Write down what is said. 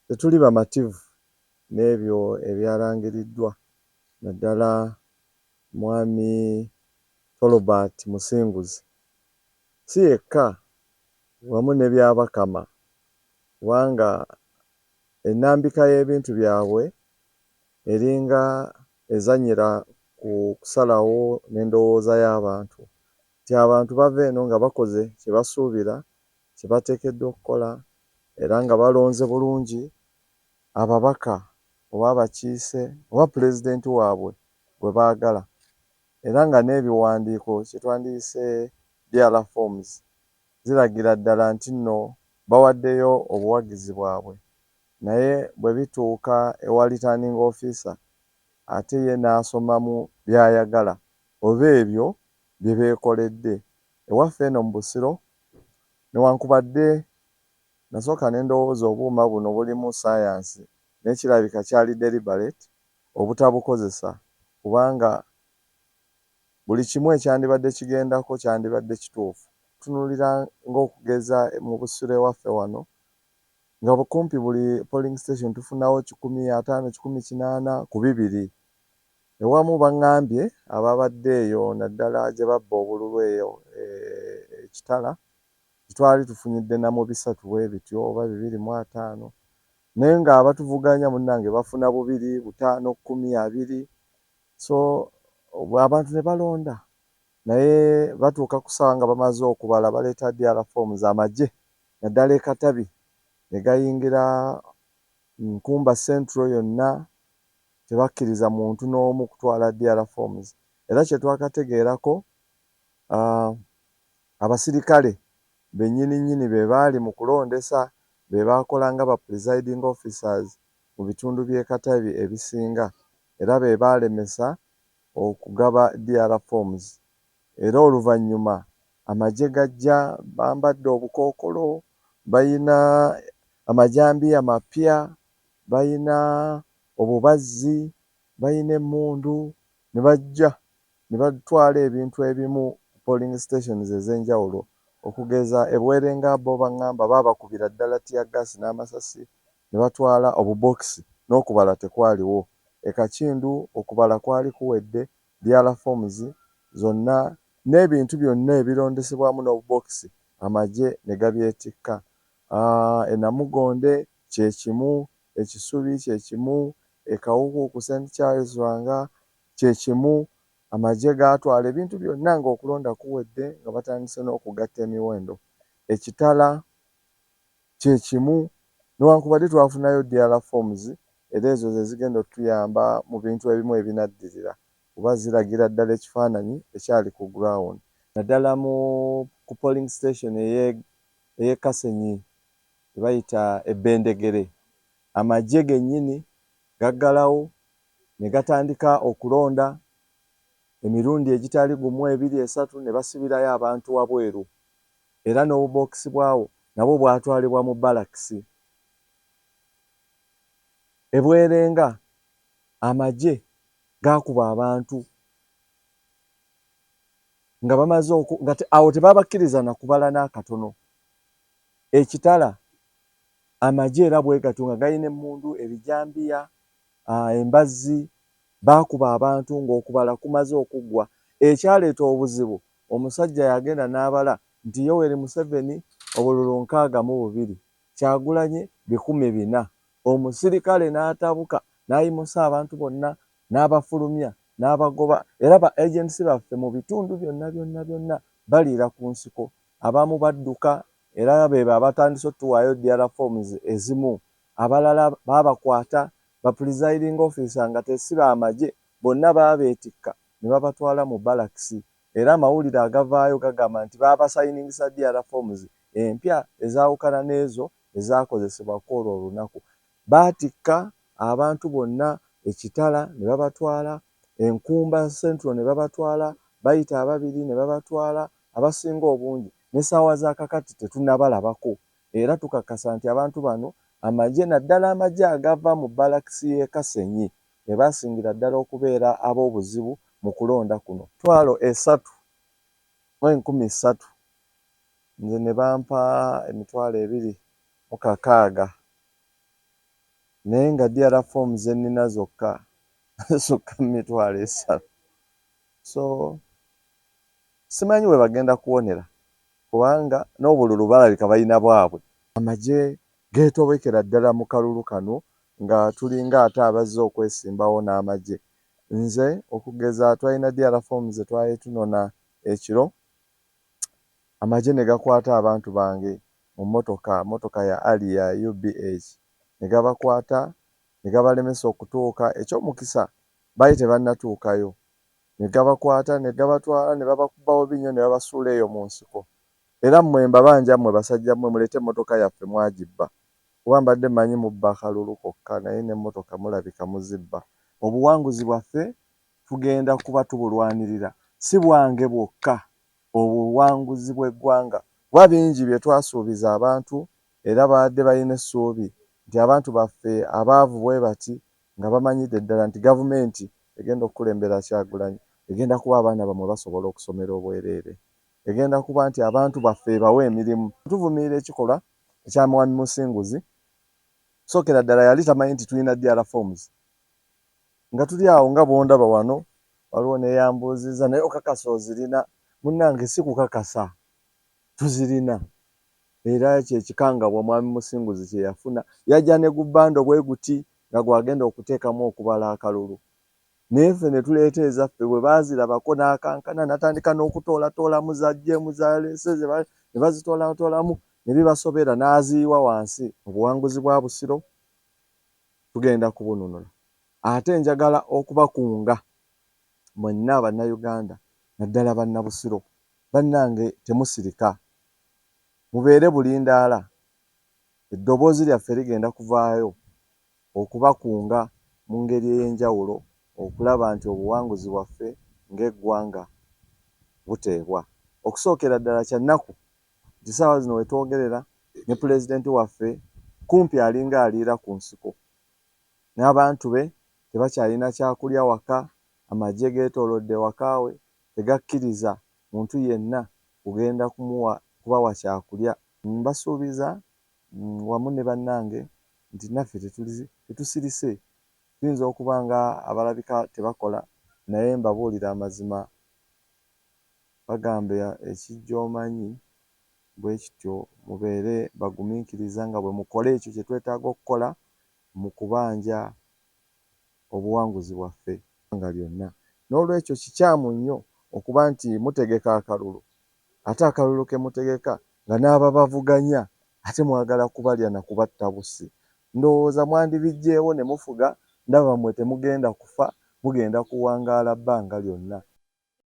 Tetuli bamativu n'ebyo ebyalangiriddwa naddala Mwami Tolbert Musinguzi si yekka wamu ne byabakama kubanga ennambika y'ebintu byabwe eringa ezanyira ku kusalawo n'endowooza y'abantu nti abantu bava eno nga bakoze kye basuubira kye bateekeddwa okukola era nga balonze bulungi ababaka oba abakiise oba pulezidenti waabwe gwe baagala era nga n'ebiwandiiko kye twandiyise DRL forms ziragira ddala nti nno bawaddeyo obuwagizi bwabwe naye bwe bituuka ewa returning officer ate ye n'asomamu by'ayagala oba ebyo bye beekoledde ewaffe eno mu Busiro newankubadde nasooka ne ndowooza obuuma buno bulimu saayansi n'ekirabika kyali deliberate obutabukozesa kubanga buli kimu ekyandibadde kigendako kyandibadde kituufu. Tutunulira ng'okugeza mu Busiro ewaffe wano nga bukumpi buli polling station tufunawo 150, 180 ku 200. Ewamu baŋŋambye ababadde eyo naddala gye babba obululu eyo ekitala twali tufunyidde namu 3 bwe bityo oba 250 naye ng'abatuvuganya munnange bafuna 2, 5, 10, 20 so abantu ne balonda naye batuuka ku ssaawa nga bamaze okubala baleeta DRL forms amagye naddala e Katabi ne gayingira Nkumba Central yonna tebakkiriza muntu n'omu kutwala DRL forms era kye twakategeerako abasirikale bennyini be baali mu kulondesa be baakola nga ba presiding officers mu bitundu by'e Katabi ebisinga era be baalemesa okugaba DRL forms era oluvannyuma amagye gajja bambadde obukookolo bayina amajambiya mapya bayina obubazzi bayina emmundu ne bajja ne batwala ebintu ebimu polling stations ez'enjawulo okugeza eBwerenga bo baŋŋamba baabakubira ddala tiyaggaasi n'amasasi ne batwala obubokisi n'okubala tekwaliwo e Kakindu okubala kwali kuwedde DRL forms zonna n'ebintu byonna ebirondesebwamu n'obubokisi amagye ne gabyetikka e Namugonde kye kimu ekisubi kye kimu e Kawuku ku St Charles Lwanga kye kimu amagye gaatwala ebintu byonna ng'okulonda kuwedde nga batandise n'okugatta emiwendo ekitala kye kimu newankubadde twafunayo DRL forms era ezo ze zigenda otuyamba mu bintu ebimu ebinaddirira kuba ziragira ddala ekifaananyi ekyali ku ground naddala ku polling station ey'e Kasenyi bayita ebbendegere amagye gennyini gaggalawo ne gatandika okulonda emirundi egitali gumu 2, 3 ne basibirayo abantu wabweru era n'obubokisi bwawo nabwo bwatwalibwa mu balakisi eBwerenga amagye gaakuba abantu nga bamaze awo tebabakkiriza na kubala n'akatono ekitala amagye era bwe gatyo nga galina emmundu ebijambiya embazzi baakuba abantu ng'okubala kumaze okuggwa ekyaleeta obuzibu omusajja yagenda n'abala nti Yoweri Museveni obululu 62 Kyagulanyi 400 omusirikale n'atabuka n'ayimusa abantu bonna n'abafulumya n'abagoba era ba agency baffe mu bitundu byonna baliira ku nsiko abamu badduka era beebo abatandise otuwaayo DRL forms ezimu abalala baabakwata ba presiding officer nga tesiba amagye bonna baabeetikka ne babatwala mu balakisi era amawulire agavaayo gagamba nti baabasayiningisa DRL forms empya ezaawukana n'ezo ezaakozesebwako olwo olunaku baatikka abantu bonna ekitala ne babatwala Enkumba Central ne babatwala bayita ababiri ne babatwala abasinga obungi n'essaawa z'akakati tetunnabalabako era tukakasa nti abantu bano amagye naddala amagye agava mu balakisi y'e Kasenyi ne basingira ddala okubeera ab'obuzibu mu kulonda kuno. 3 mu 3000 nze ne bampa 2,260 naye nga DRA forms ennina zokka zokka 3,000. So simanyi we bagenda kuwonera kubanga n'obululu balabika balina bwabwe. Amagye geetobekera ddala mu kalulu kano nga tulinga ate abazze okwesimbawo n'amagye. Nze okugeza twalina DRA forms twali tunona ekiro, amagye ne gakwata abantu bange mu motoka ya Ali ya UBH ne gabakwata ne gabalemesa okutuuka, ekyomukisa baali tebannatuukayo, ne gabakwata ne gabatwala ne babakubawo binnyo ne babasuula eyo mu nsiko. Era mmwe mbabanja mmwe basajja mmwe mulete emmotoka yaffe mwagibba, kuba mbadde mmanyi mubba akalulu kokka naye n'emmotoka mulabika muzibba. Obuwanguzi bwaffe tugenda kuba tubulwanirira, si bwange bwokka, obuwanguzi bw'eggwanga. Kuba bingi bye twasuubiza abantu era baadde balina essuubi nti abantu baffe abaavu bwe bati nga bamanyidde ddala nti gavumenti egenda okukulembera Kyagulanyi, egenda kuba abaana bamwe basobola okusomera obwereere, egenda kuba nti abantu baffe ebawa emirimu. Tuvumirira ekikolwa ekya Mwami Musinguzi. Sookera ddala yali tamanyi nti tulina DRA forms. Nga tuli awo nga bondaba wano, waliwo neeyambuuzizza naye okakasa ozirina. Munnange si kukakasa, tuzirina. Era kyekikangabwa Mwami Musinguzi kye yafuna. Yajja ne gubbando bwe guti nga gwagenda okuteekamu okubala akalulu. Naye ffe ne tuleeta ezaffe bwe baazirabako n'akankana n'atandika n'okutoolatoolamu zajje muzaleese ne bazitoolatoolamu ne bibasobera n'aziyiwa wansi. Obuwanguzi bwa Busiro tugenda kubununula. Ate njagala okubakunga mwenna Bannayuganda naddala Bannabusiro, bannange temusirika, mubeere bulindaala. Eddoboozi lyaffe ligenda kuvaayo okubakunga mu ngeri ey'enjawulo okulaba nti obuwanguzi bwaffe ng'eggwanga buteebwa. Okusookera ddala kya nnaku nti ssaawa zino we twogerera ne pulezidenti waffe kumpi alinga aliira ku nsiko, n'abantu be tebakyalina kyakulya waka, amagye geetoolodde waka we, tegakkiriza muntu yenna kugenda kubawa kyakulya. Mbasuubiza wamu ne bannange nti naffe tetusirise. Tuyinza okuba nga abalabika tebakola naye mbabuulira amazima. Bagamba ekijja omanyi bwe kityo, mubeere bagumiikiriza nga bwe mukola ekyo kye twetaaga okukola mu kubanja obuwanguzi bwaffe nga lyonna. N'olwekyo kikyamu nnyo okuba nti mutegeka akalulu, ate akalulu ke mutegeka nga n'ababavuganya ate mwagala kubalya na kubatta bussi. Ndowooza mwandibijjeewo ne mufuga, ndaba mmwe temugenda kufa, mugenda kuwangaala bbanga lyonna.